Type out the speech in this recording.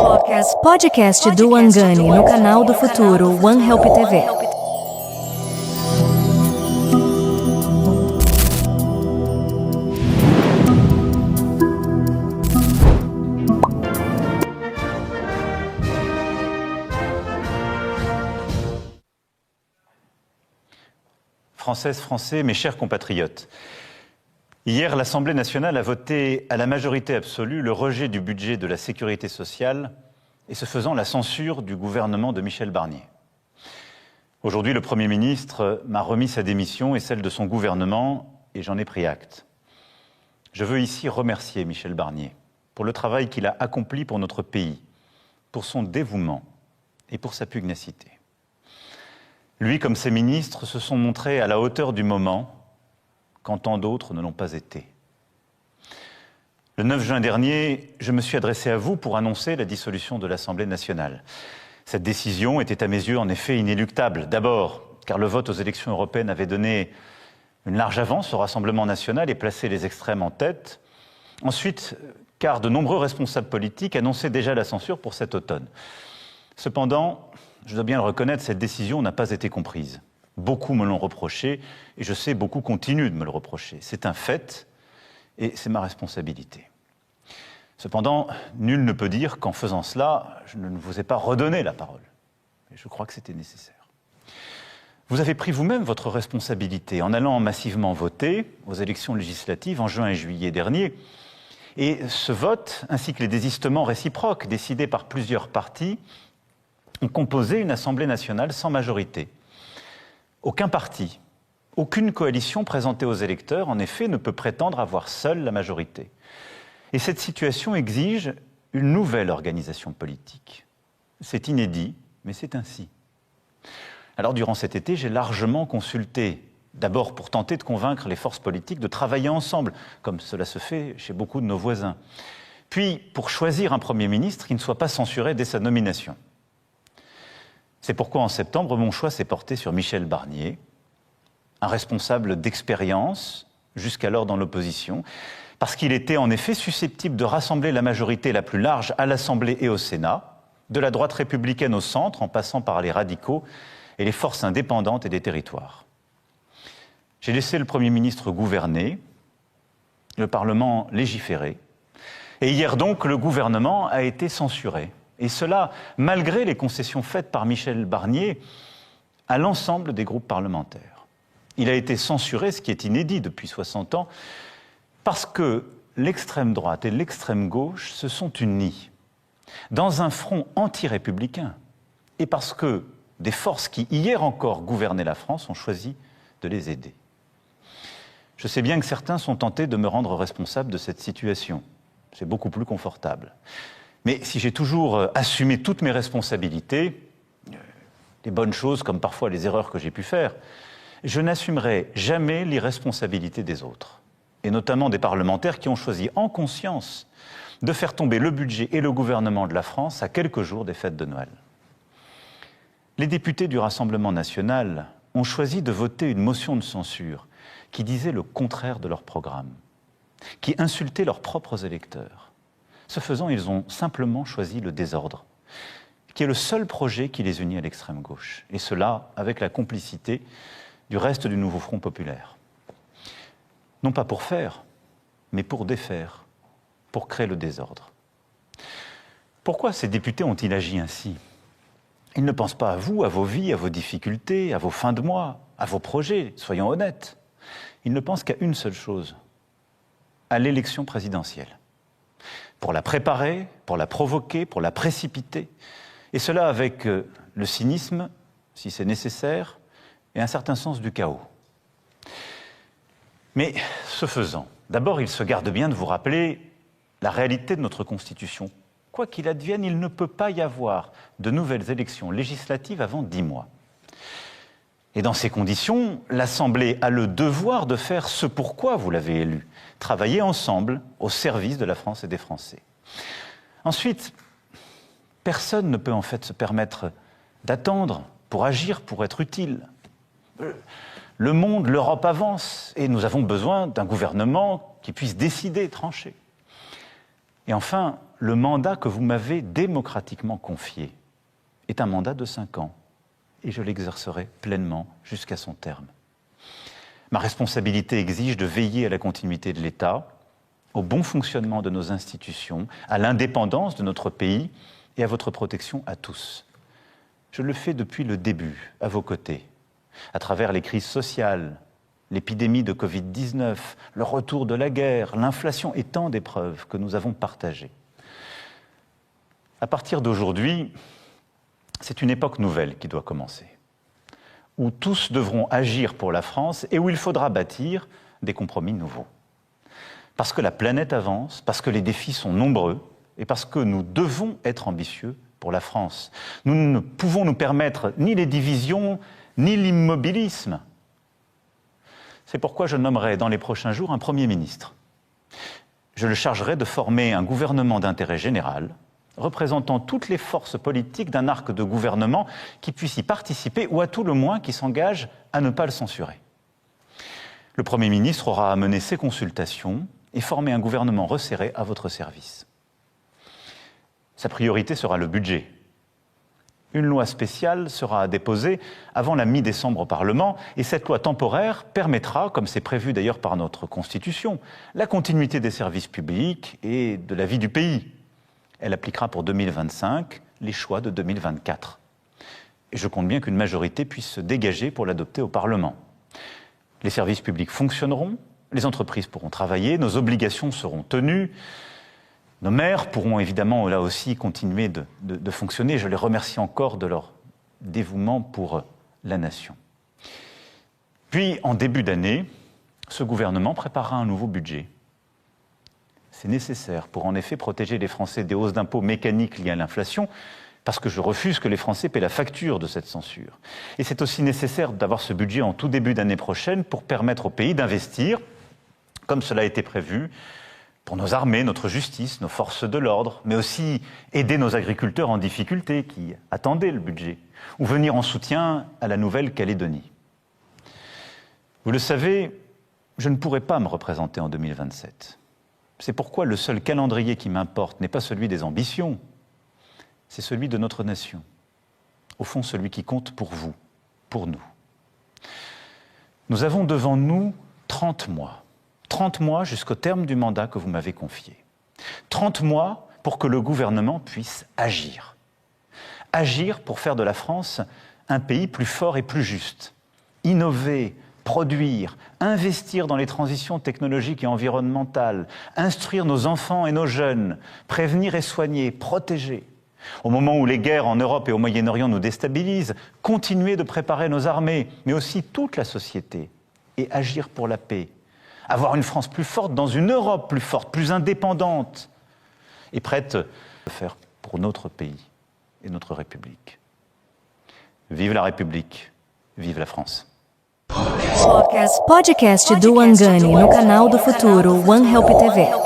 Podcast do Wangani no canal do Futuro One Help TV. Françaises, Français, mes chers compatriotes, hier, l'Assemblée nationale a voté à la majorité absolue le rejet du budget de la sécurité sociale et ce faisant la censure du gouvernement de Michel Barnier. Aujourd'hui, le Premier ministre m'a remis sa démission et celle de son gouvernement et j'en ai pris acte. Je veux ici remercier Michel Barnier pour le travail qu'il a accompli pour notre pays, pour son dévouement et pour sa pugnacité. Lui, comme ses ministres, se sont montrés à la hauteur du moment, quand tant d'autres ne l'ont pas été. Le 9 juin dernier, je me suis adressé à vous pour annoncer la dissolution de l'Assemblée nationale. Cette décision était à mes yeux en effet inéluctable. D'abord, car le vote aux élections européennes avait donné une large avance au Rassemblement national et placé les extrêmes en tête. Ensuite, car de nombreux responsables politiques annonçaient déjà la censure pour cet automne. Cependant, je dois bien le reconnaître, cette décision n'a pas été comprise. Beaucoup me l'ont reproché, et je sais, beaucoup continuent de me le reprocher. C'est un fait, et c'est ma responsabilité. Cependant, nul ne peut dire qu'en faisant cela, je ne vous ai pas redonné la parole. Et je crois que c'était nécessaire. Vous avez pris vous-même votre responsabilité en allant massivement voter aux élections législatives en juin et juillet dernier. Et ce vote, ainsi que les désistements réciproques décidés par plusieurs partis, ont composé une Assemblée nationale sans majorité. Aucun parti, aucune coalition présentée aux électeurs, en effet, ne peut prétendre avoir seule la majorité. Et cette situation exige une nouvelle organisation politique. C'est inédit, mais c'est ainsi. Alors, durant cet été, j'ai largement consulté, d'abord pour tenter de convaincre les forces politiques de travailler ensemble, comme cela se fait chez beaucoup de nos voisins. Puis, pour choisir un Premier ministre qui ne soit pas censuré dès sa nomination. C'est pourquoi, en septembre, mon choix s'est porté sur Michel Barnier, un responsable d'expérience, jusqu'alors dans l'opposition, parce qu'il était en effet susceptible de rassembler la majorité la plus large à l'Assemblée et au Sénat, de la droite républicaine au centre, en passant par les radicaux et les forces indépendantes et des territoires. J'ai laissé le Premier ministre gouverner, le Parlement légiférer, et hier donc, le gouvernement a été censuré. Et cela, malgré les concessions faites par Michel Barnier à l'ensemble des groupes parlementaires. Il a été censuré, ce qui est inédit depuis 60 ans, parce que l'extrême droite et l'extrême gauche se sont unis dans un front anti-républicain et parce que des forces qui, hier encore, gouvernaient la France ont choisi de les aider. Je sais bien que certains sont tentés de me rendre responsable de cette situation. C'est beaucoup plus confortable. Mais si j'ai toujours assumé toutes mes responsabilités, les bonnes choses comme parfois les erreurs que j'ai pu faire, je n'assumerai jamais l'irresponsabilité des autres, et notamment des parlementaires qui ont choisi en conscience de faire tomber le budget et le gouvernement de la France à quelques jours des fêtes de Noël. Les députés du Rassemblement national ont choisi de voter une motion de censure qui disait le contraire de leur programme, qui insultait leurs propres électeurs. Ce faisant, ils ont simplement choisi le désordre, qui est le seul projet qui les unit à l'extrême gauche, et cela avec la complicité du reste du nouveau Front populaire. Non pas pour faire, mais pour défaire, pour créer le désordre. Pourquoi ces députés ont-ils agi ainsi? Ils ne pensent pas à vous, à vos vies, à vos difficultés, à vos fins de mois, à vos projets, soyons honnêtes. Ils ne pensent qu'à une seule chose, à l'élection présidentielle. Pour la préparer, pour la provoquer, pour la précipiter. Et cela avec le cynisme, si c'est nécessaire, et un certain sens du chaos. Mais ce faisant, d'abord, il se garde bien de vous rappeler la réalité de notre Constitution. Quoi qu'il advienne, il ne peut pas y avoir de nouvelles élections législatives avant 10 mois. Et dans ces conditions, l'Assemblée a le devoir de faire ce pourquoi vous l'avez élu, travailler ensemble au service de la France et des Français. Ensuite, personne ne peut en fait se permettre d'attendre pour agir, pour être utile. Le monde, l'Europe avance et nous avons besoin d'un gouvernement qui puisse décider, trancher. Et enfin, le mandat que vous m'avez démocratiquement confié est un mandat de 5 ans et je l'exercerai pleinement jusqu'à son terme. Ma responsabilité exige de veiller à la continuité de l'État, au bon fonctionnement de nos institutions, à l'indépendance de notre pays et à votre protection à tous. Je le fais depuis le début, à vos côtés, à travers les crises sociales, l'épidémie de Covid-19, le retour de la guerre, l'inflation et tant d'épreuves que nous avons partagées. À partir d'aujourd'hui, c'est une époque nouvelle qui doit commencer, où tous devront agir pour la France et où il faudra bâtir des compromis nouveaux. Parce que la planète avance, parce que les défis sont nombreux et parce que nous devons être ambitieux pour la France. Nous ne pouvons nous permettre ni les divisions, ni l'immobilisme. C'est pourquoi je nommerai dans les prochains jours un Premier ministre. Je le chargerai de former un gouvernement d'intérêt général, représentant toutes les forces politiques d'un arc de gouvernement qui puisse y participer ou à tout le moins qui s'engage à ne pas le censurer. Le Premier ministre aura à mener ses consultations et former un gouvernement resserré à votre service. Sa priorité sera le budget. Une loi spéciale sera déposée avant la mi-décembre au Parlement et cette loi temporaire permettra, comme c'est prévu d'ailleurs par notre Constitution, la continuité des services publics et de la vie du pays. Elle appliquera pour 2025 les choix de 2024. Et je compte bien qu'une majorité puisse se dégager pour l'adopter au Parlement. Les services publics fonctionneront, les entreprises pourront travailler, nos obligations seront tenues, nos maires pourront évidemment là aussi continuer de fonctionner. Je les remercie encore de leur dévouement pour la nation. Puis, en début d'année, ce gouvernement préparera un nouveau budget. C'est nécessaire pour en effet protéger les Français des hausses d'impôts mécaniques liées à l'inflation, parce que je refuse que les Français paient la facture de cette censure. Et c'est aussi nécessaire d'avoir ce budget en tout début d'année prochaine pour permettre au pays d'investir, comme cela a été prévu, pour nos armées, notre justice, nos forces de l'ordre, mais aussi aider nos agriculteurs en difficulté qui attendaient le budget, ou venir en soutien à la Nouvelle-Calédonie. Vous le savez, je ne pourrai pas me représenter en 2027. C'est pourquoi le seul calendrier qui m'importe n'est pas celui des ambitions, c'est celui de notre nation. Au fond, celui qui compte pour vous, pour nous. Nous avons devant nous 30 mois. 30 mois jusqu'au terme du mandat que vous m'avez confié. 30 mois pour que le gouvernement puisse agir. Agir pour faire de la France un pays plus fort et plus juste. Innover, produire, investir dans les transitions technologiques et environnementales, instruire nos enfants et nos jeunes, prévenir et soigner, protéger. Au moment où les guerres en Europe et au Moyen-Orient nous déstabilisent, continuer de préparer nos armées, mais aussi toute la société, et agir pour la paix. Avoir une France plus forte dans une Europe plus forte, plus indépendante, et prête à faire pour notre pays et notre République. Vive la République, vive la France. Podcast do Wangani no canal do Futuro One Help TV.